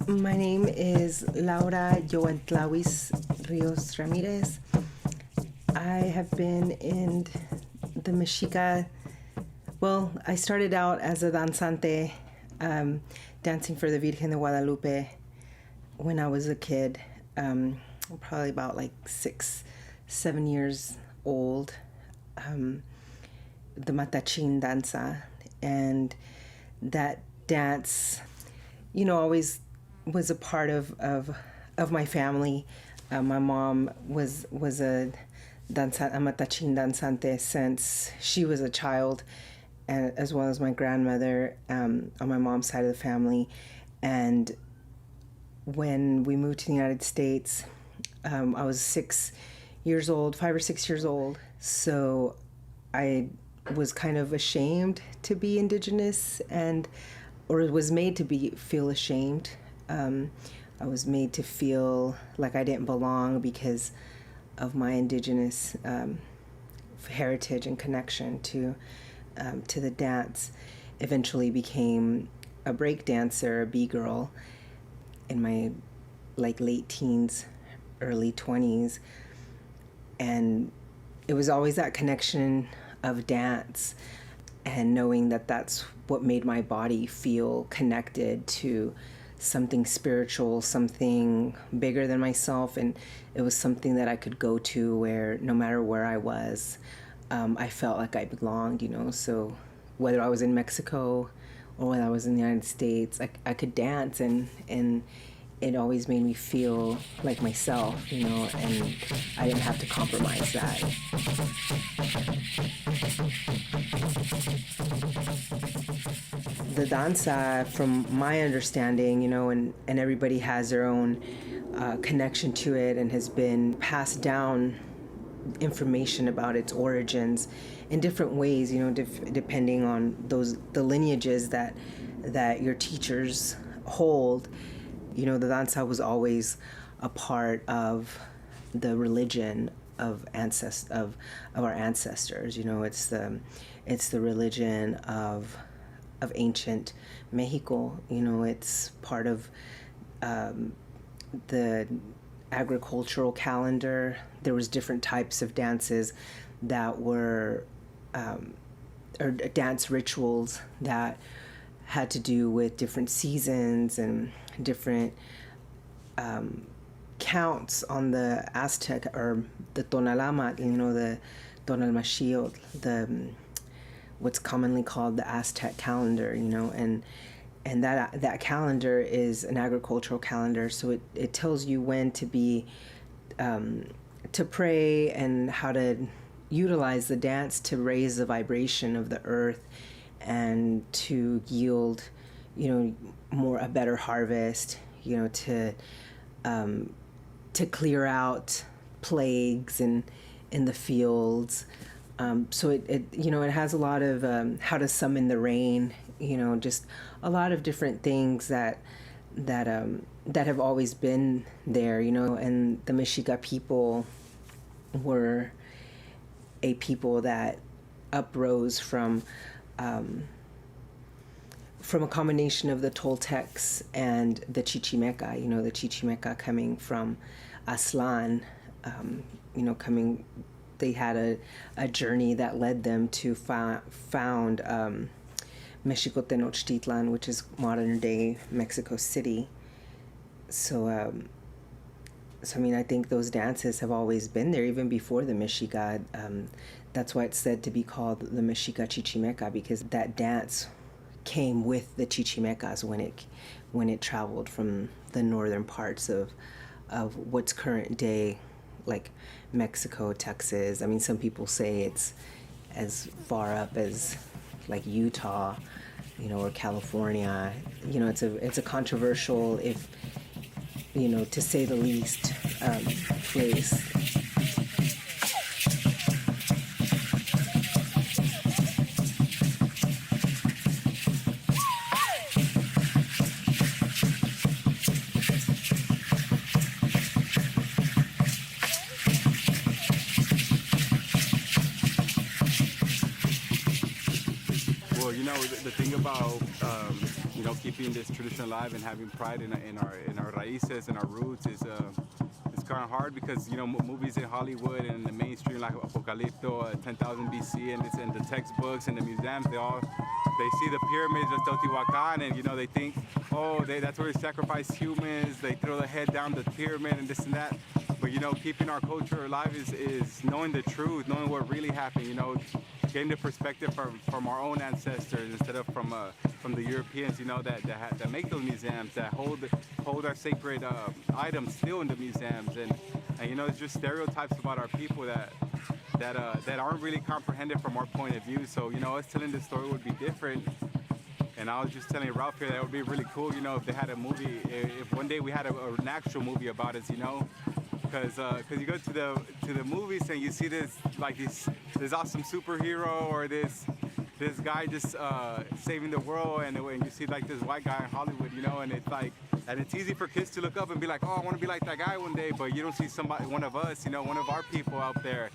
My name is Laura Yoantlawis Rios Ramirez. I have been in the Mexica. Well, I started out as a danzante, dancing for the Virgen de Guadalupe when I was a kid, probably about like 7 years old. The Matachin Danza, and that dance, always was a part of my family. My mom was a matachin danzante since she was a child, and as well as my grandmother on my mom's side of the family. And when we moved to the United States, I was 5 or 6 years old. So I was kind of ashamed to be indigenous, or was made to feel ashamed. I was made to feel like I didn't belong because of my indigenous heritage and connection to the dance. Eventually became a break dancer, a B-girl, in my late teens, early 20s. And it was always that connection of dance and knowing that that's what made my body feel connected to something spiritual, something bigger than myself. And it was something that I could go to where no matter where I was, I felt like I belonged, So whether I was in Mexico or whether I was in the United States, I could dance, and it always made me feel like myself, and I didn't have to compromise that. The danza, from my understanding, and everybody has their own connection to it and has been passed down information about its origins in different ways, depending on the lineages that your teachers hold. The danza was always a part of the religion of our ancestors. It's the religion of ancient Mexico. It's part of the agricultural calendar. There was different types of dances that were or dance rituals that had to do with different seasons and different counts on the Aztec or the Tonalama, the Tonalmachiot, what's commonly called the Aztec calendar, and that calendar is an agricultural calendar, so it tells you when to be to pray and how to utilize the dance to raise the vibration of the earth and to yield, a better harvest, to clear out plagues in the fields. So it has a lot of how to summon the rain, just a lot of different things that have always been there, and the Mexica people were a people that uprose from a combination of the Toltecs and the Chichimeca, the Chichimeca coming from Aztlan, they had a journey that led them to found Mexico Tenochtitlan, which is modern day Mexico City. So I think those dances have always been there, even before the Mexica. That's why it's said to be called the Mexica Chichimeca, because that dance came with the Chichimecas when it traveled from the northern parts of what's current day, like Mexico, Texas. Some people say it's as far up as like Utah, or California. It's a controversial, if to say the least, place. Well, the thing about keeping this tradition alive and having pride in our raíces and our roots is it's kind of hard because movies in Hollywood and the mainstream like Apocalipto, 10,000 BC, and it's in the textbooks and the museums. They see the pyramids of Teotihuacan, and they think, oh, that's where they sacrifice humans. They throw the head down the pyramid and this and that. But keeping our culture alive is knowing the truth, knowing what really happened. Getting the perspective from our own ancestors instead of from the Europeans. That make those museums, that hold our sacred items still in the museums, and it's just stereotypes about our people that aren't really comprehended from our point of view. So us telling this story would be different. And I was just telling Ralph here that it would be really cool, if they had a movie, if one day we had an actual movie about us, because you go to the movies and you see this awesome superhero or this guy just saving the world, and you see like this white guy in Hollywood, and it's easy for kids to look up and be like, oh, I want to be like that guy one day, but you don't see one of us, one of our people out there.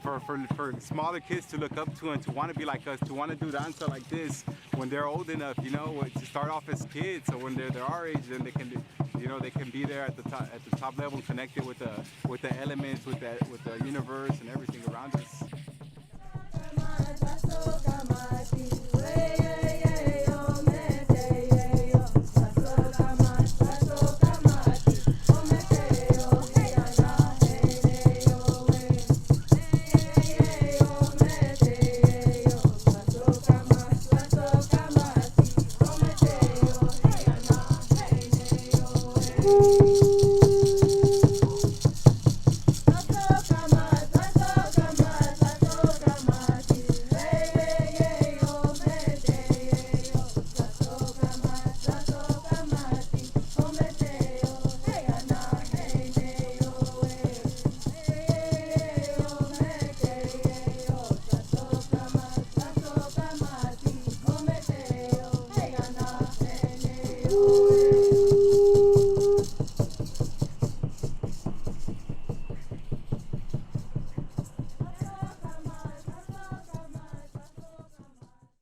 For smaller kids to look up to and to want to be like us, to want to do danza like this when they're old enough, to start off as kids. So when they're our age, then they can be there at the top level, connected with the elements, with the universe and everything around us. Woo!